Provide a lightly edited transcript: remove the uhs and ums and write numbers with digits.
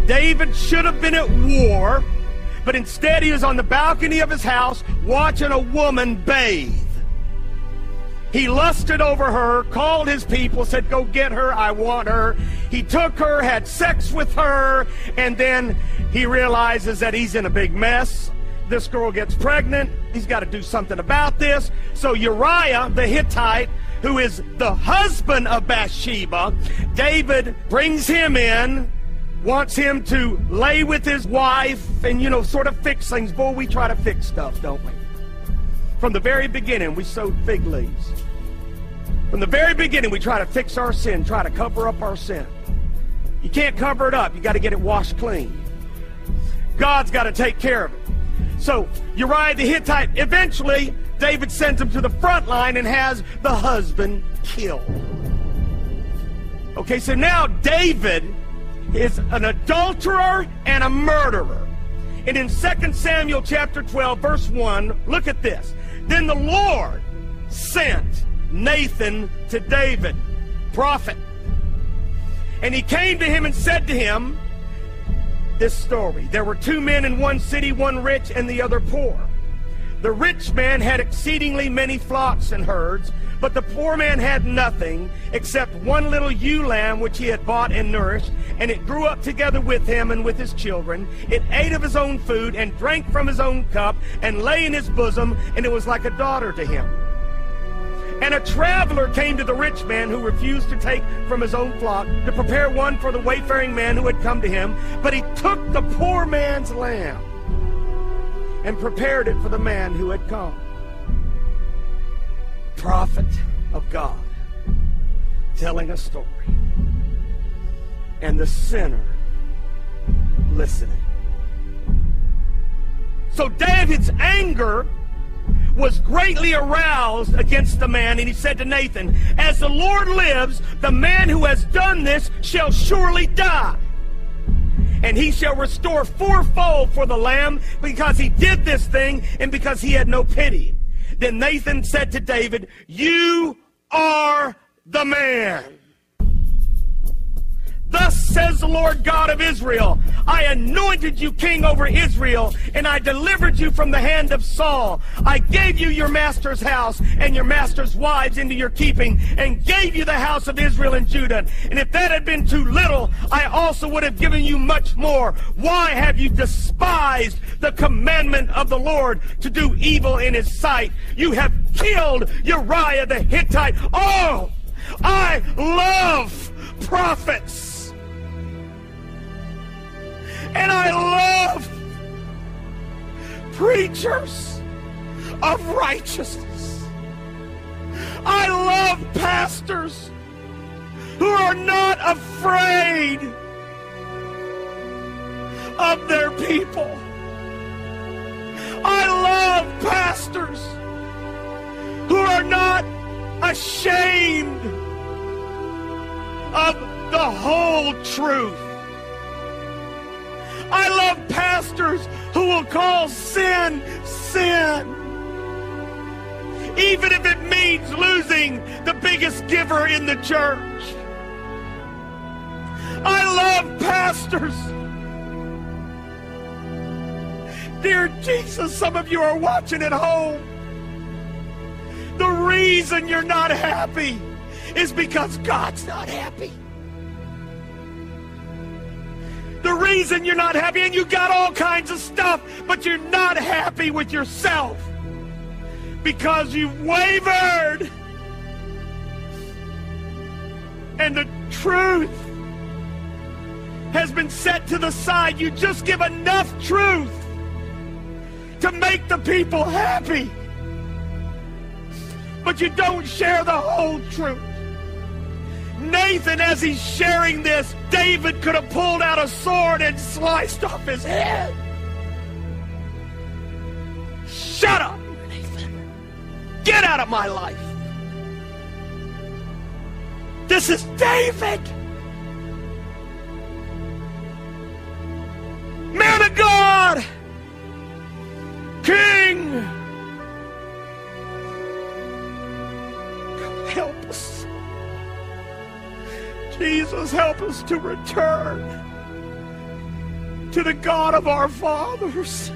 David should have been at war, but instead he was on the balcony of his house watching a woman bathe. He lusted over her, called his people, said, go get her, I want her. He took her, had sex with her, and then he realizes that he's in a big mess. This girl gets pregnant. He's got to do something about this. So Uriah the Hittite, who is the husband of Bathsheba, David brings him in, wants him to lay with his wife and, you know, sort of fix things. Boy, we try to fix stuff, don't we? From the very beginning, we sowed fig leaves. From the very beginning, we try to fix our sin, try to cover up our sin. You can't cover it up. You got to get it washed clean. God's got to take care of it. So Uriah the Hittite, eventually, David sends him to the front line and has the husband killed. Okay, so now David is an adulterer and a murderer. And in 2 Samuel chapter 12, verse 1, look at this. Then the Lord sent Nathan to David, prophet. And he came to him and said to him this story. There were two men in one city, one rich and the other poor. The rich man had exceedingly many flocks and herds, but the poor man had nothing except one little ewe lamb which he had bought and nourished, and it grew up together with him and with his children. It ate of his own food and drank from his own cup and lay in his bosom, and it was like a daughter to him. And a traveler came to the rich man who refused to take from his own flock to prepare one for the wayfaring man who had come to him, but he took the poor man's lamb and prepared it for the man who had come. Prophet of God telling a story, and the sinner listening. So David's anger was greatly aroused against the man, and he said to Nathan, as the Lord lives, the man who has done this shall surely die, and he shall restore fourfold for the lamb, because he did this thing and because he had no pity. Then Nathan said to David, you are the man. Thus says the Lord God of Israel, I anointed you king over Israel, and I delivered you from the hand of Saul. I gave you your master's house and your master's wives into your keeping, and gave you the house of Israel and Judah. And if that had been too little, I also would have given you much more. Why have you despised the commandment of the Lord to do evil in his sight? You have killed Uriah the Hittite. Oh, I love prophets. And I love preachers of righteousness. I love pastors who are not afraid of their people. I love pastors who are not ashamed of the whole truth. I love pastors who will call sin, sin, even if it means losing the biggest giver in the church. I love pastors. Dear Jesus, some of you are watching at home. The reason you're not happy is because God's not happy. The reason you're not happy, and you got all kinds of stuff, but you're not happy with yourself because you've wavered. And the truth has been set to the side. You just give enough truth to make the people happy, but you don't share the whole truth. Nathan, as he's sharing this, David could have pulled out a sword and sliced off his head. Shut up, Nathan. Get out of my life. This is David. Man of God. King. God, help us. Jesus, help us to return to the God of our fathers.